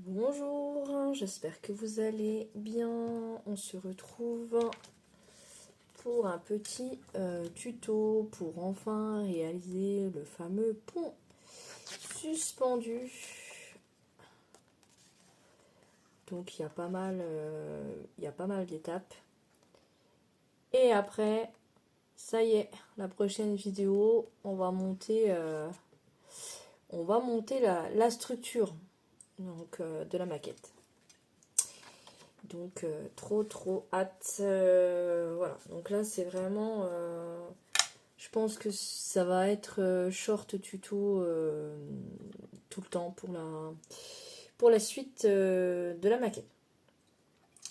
Bonjour, j'espère que vous allez bien. On se retrouve pour un petit tuto pour enfin réaliser le fameux pont suspendu. Donc il y a pas mal d'étapes. Et après, ça y est, la prochaine vidéo, on va monter la structure donc, de la maquette. Donc trop hâte. Voilà, donc là c'est vraiment je pense que ça va être short tuto tout le temps pour la suite de la maquette.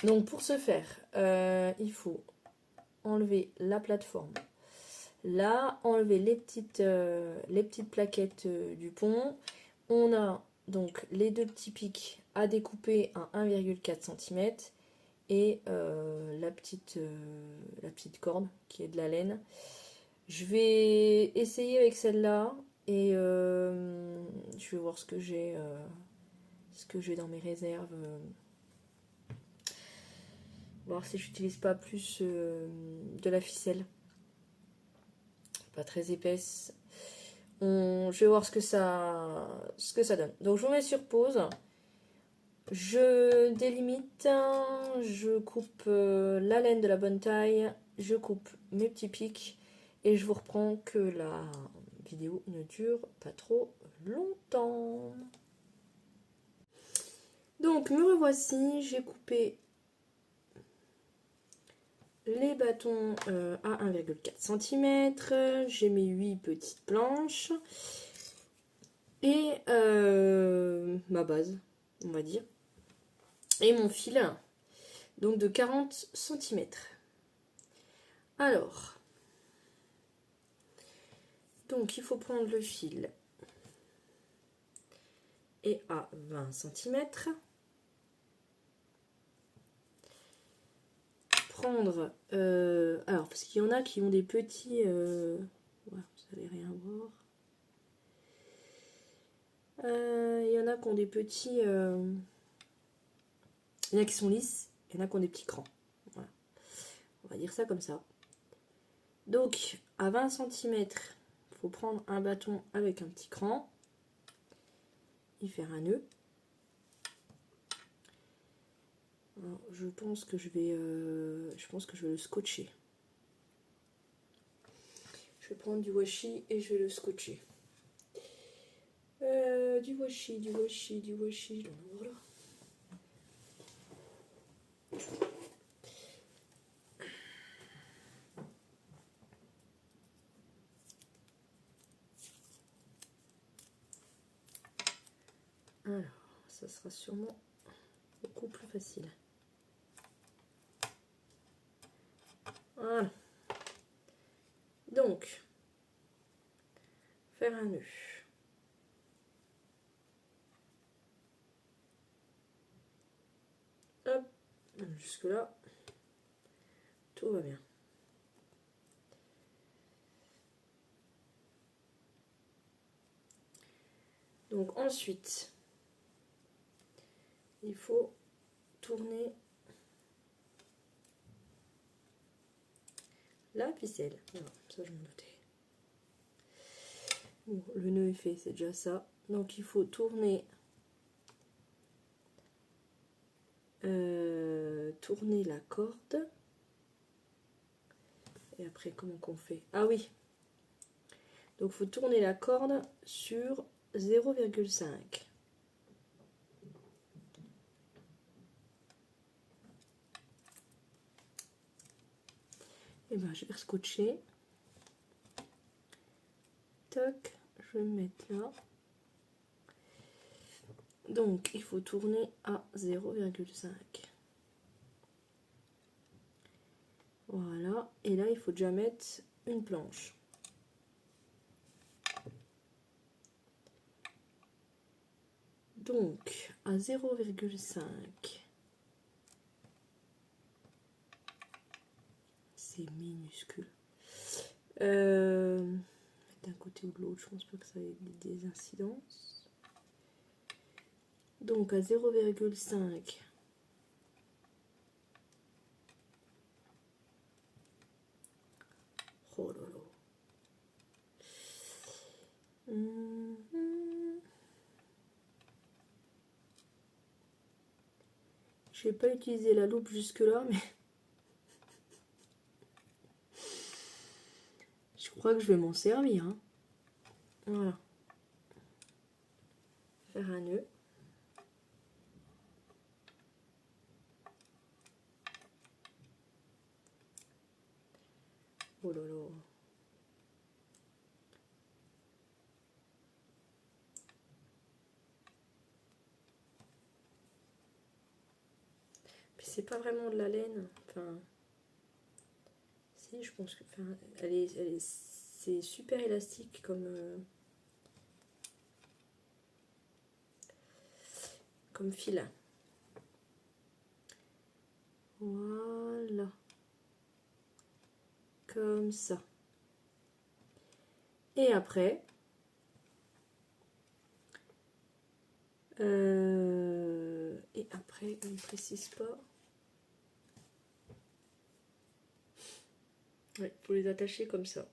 Donc pour ce faire, il faut enlever la plateforme là, enlever les petites plaquettes du pont. On a donc les deux petits pics à découper à 1,4 cm et la petite corde qui est de la laine. Je vais essayer avec celle-là et je vais voir ce que j'ai dans mes réserves. Voir si j'utilise pas plus de la ficelle. Pas très épaisse. Je vais voir ce que ça donne. Donc je vous mets sur pause. Je délimite, je coupe la laine de la bonne taille, je coupe mes petits pics et je vous reprends que la vidéo ne dure pas trop longtemps. Donc me revoici, j'ai coupé les bâtons à 1,4 cm, j'ai mes 8 petites planches et ma base, on va dire, et mon fil, donc de 40 cm. Alors, donc il faut prendre le fil et à 20 cm. Prendre, alors parce qu'il y en a qui ont des petits, ouais, vous allez rien voir. Il y en a qui ont des petits, il y en a qui sont lisses, il y en a qui ont des petits crans. Voilà. On va dire ça comme ça. Donc à 20 cm, il faut prendre un bâton avec un petit cran, y faire un nœud. Alors, je pense que je vais le scotcher. Je vais prendre du washi et je vais le scotcher. Du washi, j'en ai là. Alors, ça sera sûrement beaucoup plus facile. Voilà. Donc, faire un nœud. Hop, jusque là, tout va bien. Donc ensuite, il faut tourner la ficelle. Voilà, ça je m'en doutais. Bon, le nœud est fait, c'est déjà ça. Donc il faut tourner la corde. Et après, comment qu'on fait? Ah oui. Donc il faut tourner la corde sur 0,5. Et bien, je vais scotcher. Toc, je vais me mettre là. Donc, il faut tourner à 0,5. Voilà. Et là, il faut déjà mettre une planche. Donc, à 0,5. C'est minuscule. D'un côté ou de l'autre, je pense pas que ça ait des incidences. Donc à 0,5. Oh là là. Je n'ai pas utilisé la loupe jusque là, mais je crois que je vais m'en servir. Hein. Voilà. Faire un nœud. Oh là là. Puis c'est pas vraiment de la laine. Enfin, si, je pense que, enfin, c'est super élastique comme fil. Voilà. Comme ça. Et après, on ne précise pas. Ouais, faut les attacher comme ça.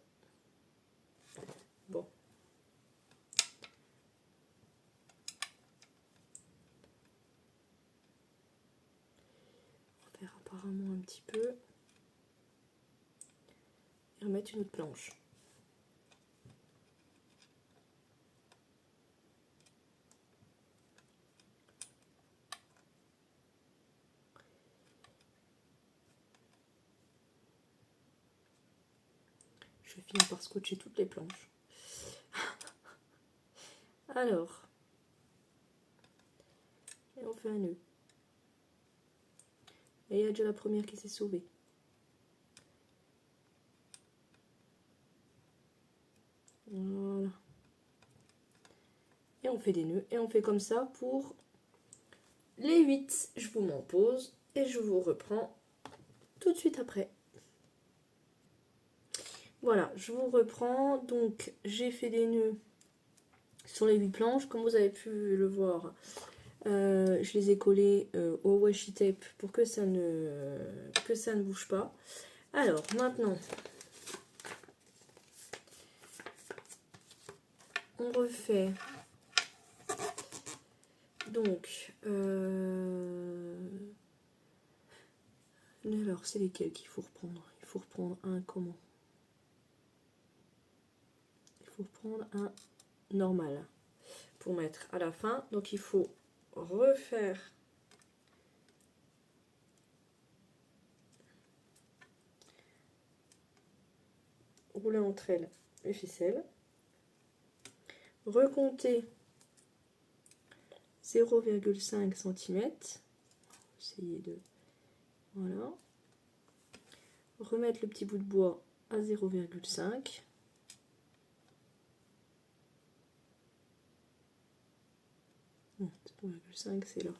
Bon. On va faire apparemment un petit peu. Et remettre une autre planche. Je vais finir par scotcher toutes les planches. Alors, et on fait un nœud. Et il y a déjà la première qui s'est sauvée. Voilà. Et on fait des nœuds. Et on fait comme ça pour les 8. Je vous m'en pose et je vous reprends tout de suite après. Voilà, je vous reprends. Donc, j'ai fait des nœuds sur les 8 planches. Comme vous avez pu le voir, je les ai collés au washi tape pour que ça ne bouge pas. Alors, maintenant, on refait. Donc, alors, c'est lesquels qu'il faut reprendre? Il faut reprendre un comment? Il faut reprendre un normal pour mettre à la fin. Donc, il faut refaire rouler entre elles les ficelles, recompter 0,5 cm, essayer de, voilà, remettre le petit bout de bois à 0,5, non, 0,5 c'est là,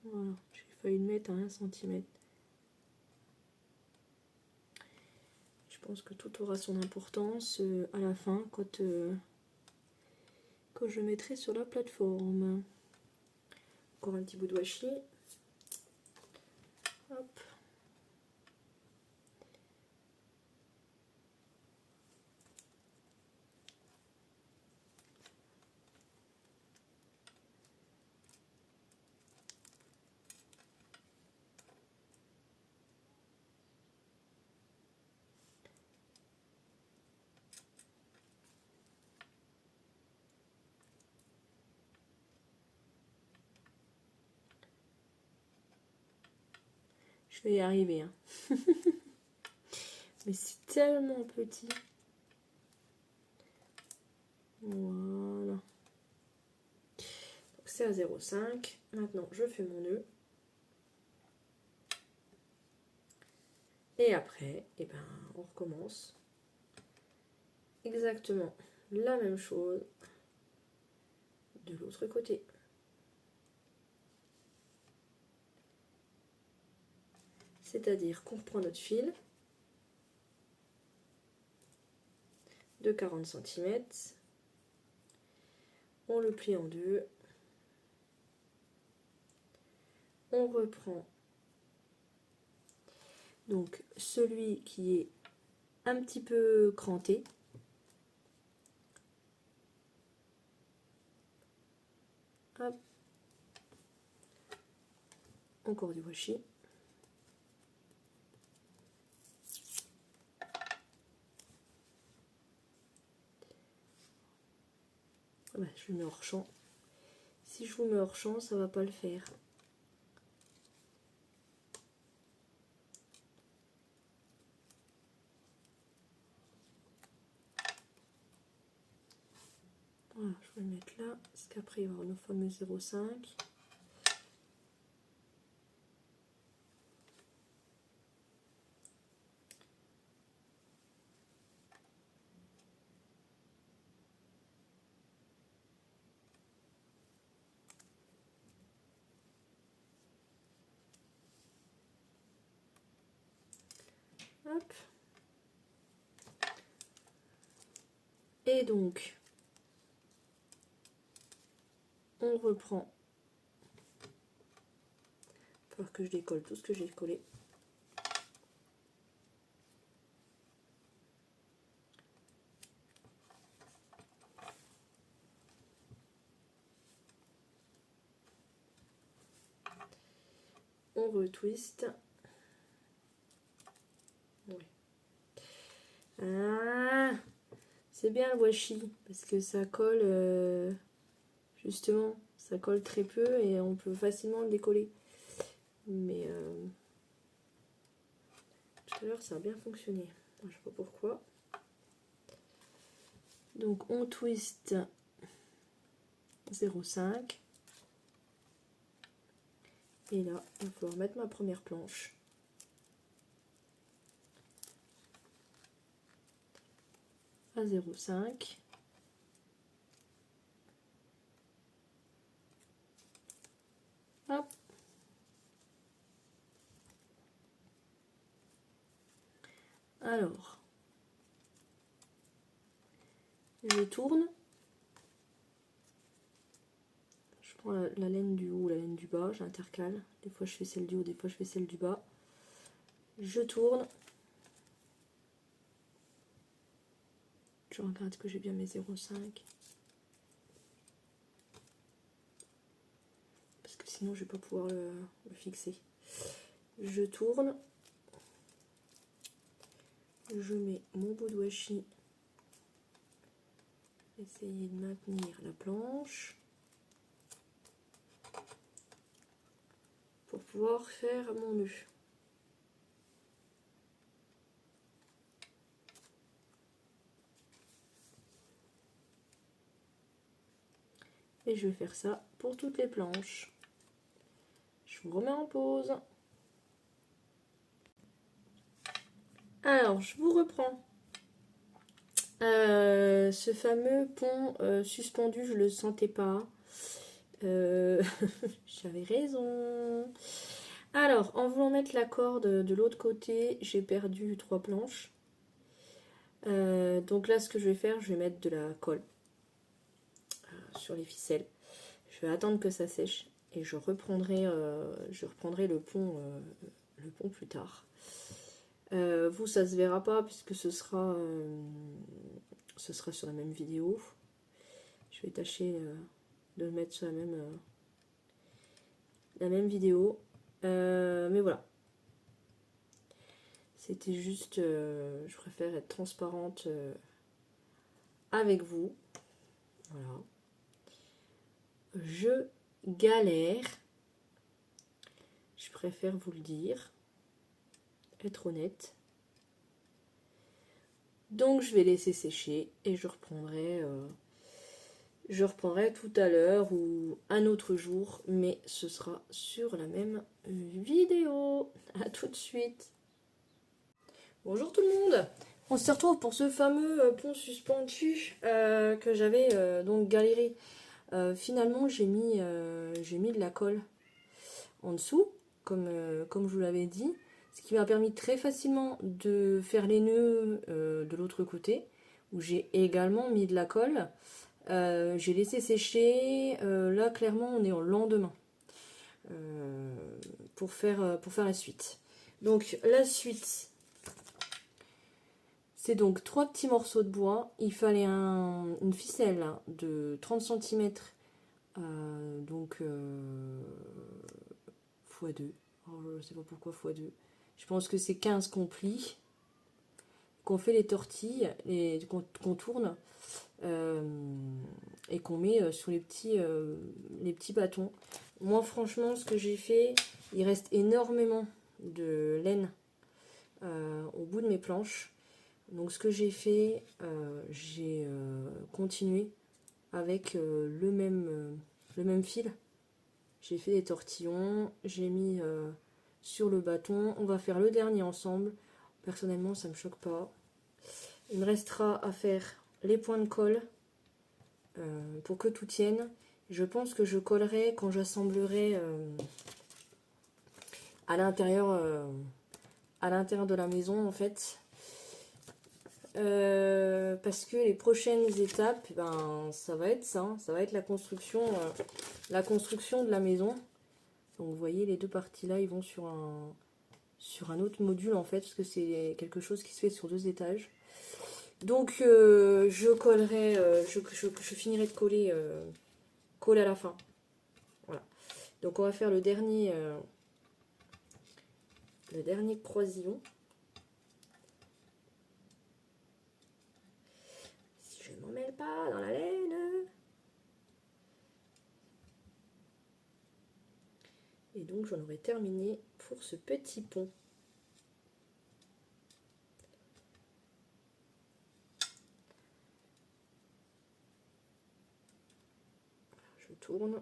voilà, j'ai failli le mettre à 1 cm. Je pense que tout aura son importance à la fin quand je mettrai sur la plateforme. Encore un petit bout de washi. Hop. Je vais y arriver. Hein. Mais c'est tellement petit. Voilà. C'est à 0,5. Maintenant, je fais mon nœud. Et après, eh ben, on recommence. Exactement la même chose de l'autre côté. C'est-à-dire qu'on reprend notre fil de 40 cm, on le plie en deux on reprend donc celui qui est un petit peu cranté. Hop. Encore du washi. Ouais, je le mets hors champ. Si je vous mets hors champ, ça va pas le faire. Voilà, je vais le mettre là, parce qu'après il va y avoir nos fameux 0,5. Hop. Et donc, on reprend. Il va falloir que je décolle tout ce que j'ai collé. On retwist. Ouais. Ah, c'est bien le washi parce que ça colle justement, ça colle très peu et on peut facilement le décoller. Mais tout à l'heure ça a bien fonctionné. Je sais pas pourquoi. Donc on twist 0,5 et là il va falloir mettre ma première planche. À 0,5. Hop. Alors, je tourne. Je prends la laine du haut, la laine du bas, j'intercale. Des fois je fais celle du haut, des fois je fais celle du bas. Je tourne. Je regarde que j'ai bien mes 0,5. Parce que sinon je vais pas pouvoir le fixer. Je tourne. Je mets mon bout de washi. Essayer de maintenir la planche. Pour pouvoir faire mon nœud. Et je vais faire ça pour toutes les planches. Je vous remets en pause. Alors, je vous reprends. Ce fameux pont suspendu, je ne le sentais pas. J'avais raison. Alors, en voulant mettre la corde de l'autre côté, j'ai perdu 3 planches. Donc là, ce que je vais faire, je vais mettre de la colle sur les ficelles. Je vais attendre que ça sèche et je reprendrai le pont plus tard. Vous, ça se verra pas puisque ce sera sur la même vidéo. Je vais tâcher de le mettre sur la même vidéo. Mais voilà. C'était juste, je préfère être transparente avec vous. Voilà. Je galère. Je préfère vous le dire. Être honnête. Donc je vais laisser sécher et je reprendrai tout à l'heure ou un autre jour, mais ce sera sur la même vidéo. À tout de suite. Bonjour tout le monde. On se retrouve pour ce fameux pont suspendu que j'avais donc galéré. Finalement j'ai mis de la colle en dessous, comme je vous l'avais dit, ce qui m'a permis très facilement de faire les nœuds de l'autre côté, où j'ai également mis de la colle. J'ai laissé sécher, là clairement on est au lendemain. pour faire la suite. Donc la suite, c'est donc 3 petits morceaux de bois. Il fallait une ficelle de 30 cm, donc x2. Alors, je ne sais pas pourquoi x2. Je pense que c'est 15 qu'on plie, qu'on fait les tortilles, qu'on tourne, et qu'on met sur les petits bâtons. Moi franchement, ce que j'ai fait, il reste énormément de laine au bout de mes planches. Donc ce que j'ai fait, j'ai continué avec le même fil. J'ai fait des tortillons, j'ai mis sur le bâton. On va faire le dernier ensemble. Personnellement, ça me choque pas. Il me restera à faire les points de colle pour que tout tienne. Je pense que je collerai quand j'assemblerai à l'intérieur de la maison, en fait. Parce que les prochaines étapes, ben, ça va être ça. Ça va être la construction de la maison. Donc vous voyez, les deux parties là, ils vont sur un autre module, en fait, parce que c'est quelque chose qui se fait sur 2 étages. Donc je collerai, je finirai de coller à la fin. Voilà. Donc on va faire le dernier croisillon. Si je ne m'en mêle pas dans la laine. Et donc j'en aurai terminé pour ce petit pont. Je tourne.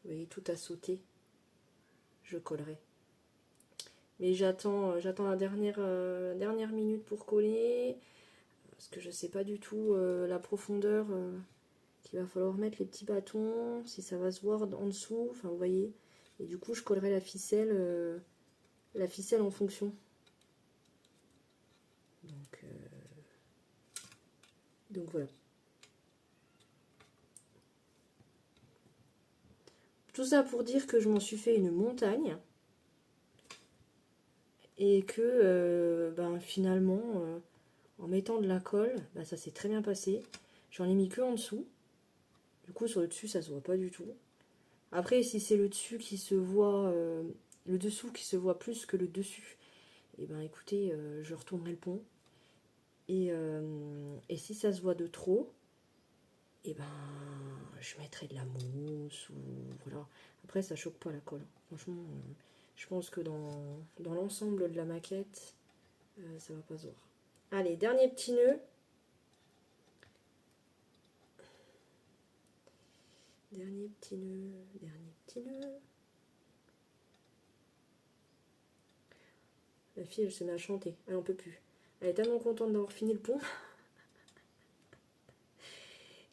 Vous voyez, tout a sauté. Je collerai. Mais j'attends la dernière minute pour coller. Parce que je ne sais pas du tout la profondeur qu'il va falloir mettre les petits bâtons. Si ça va se voir en dessous. Enfin, vous voyez. Et du coup, je collerai la ficelle en fonction. Donc voilà. Tout ça pour dire que je m'en suis fait une montagne. Et que ben, finalement, en mettant de la colle, ben, ça s'est très bien passé. J'en ai mis que en dessous. Du coup, sur le dessus, ça se voit pas du tout. Après, si c'est le dessus qui se voit, le dessous qui se voit plus que le dessus, et ben écoutez, je retournerai le pont. Et si ça se voit de trop, et ben je mettrai de la mousse ou voilà. Après, ça choque pas la colle. Franchement, je pense que dans l'ensemble de la maquette, ça va pas se voir. Allez, dernier petit nœud. Dernier petit nœud. La fille, elle se met à chanter. Elle en peut plus. Elle est tellement contente d'avoir fini le pont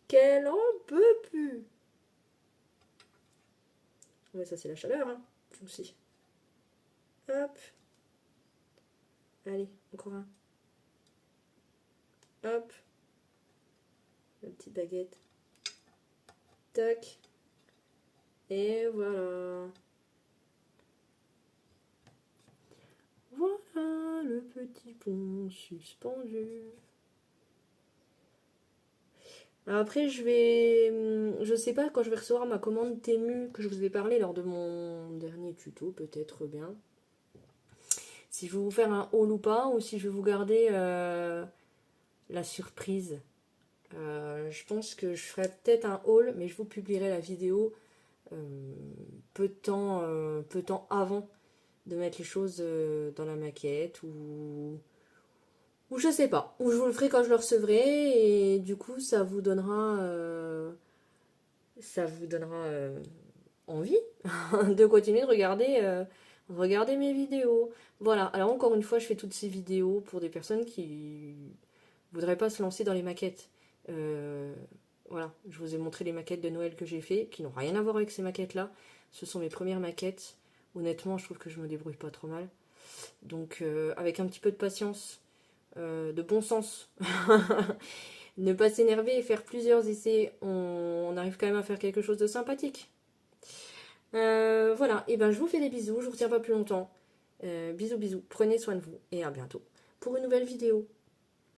qu'elle en peut plus. Ouais, ça c'est la chaleur, hein, aussi. Hop. Allez, encore un. Hop. La petite baguette. Tac. Et voilà. Voilà le petit pont suspendu. Après, je sais pas, quand je vais recevoir ma commande Temu, que je vous ai parlé lors de mon dernier tuto, peut-être bien. Si je vais vous faire un haul ou pas, ou si je vais vous garder la surprise. Je pense que je ferai peut-être un haul, mais je vous publierai la vidéo peu de temps avant de mettre les choses dans la maquette, ou je sais pas, ou je vous le ferai quand je le recevrai, et du coup ça vous donnera envie de continuer de regarder mes vidéos. Voilà, alors encore une fois, je fais toutes ces vidéos pour des personnes qui voudraient pas se lancer dans les maquettes. Voilà, je vous ai montré les maquettes de Noël que j'ai fait, qui n'ont rien à voir avec ces maquettes-là. Ce sont mes premières maquettes. Honnêtement, je trouve que je me débrouille pas trop mal. Donc, avec un petit peu de patience, de bon sens, ne pas s'énerver et faire plusieurs essais, on arrive quand même à faire quelque chose de sympathique. Voilà, et ben je vous fais des bisous, je vous retiens pas plus longtemps. Bisous bisous, prenez soin de vous et à bientôt pour une nouvelle vidéo.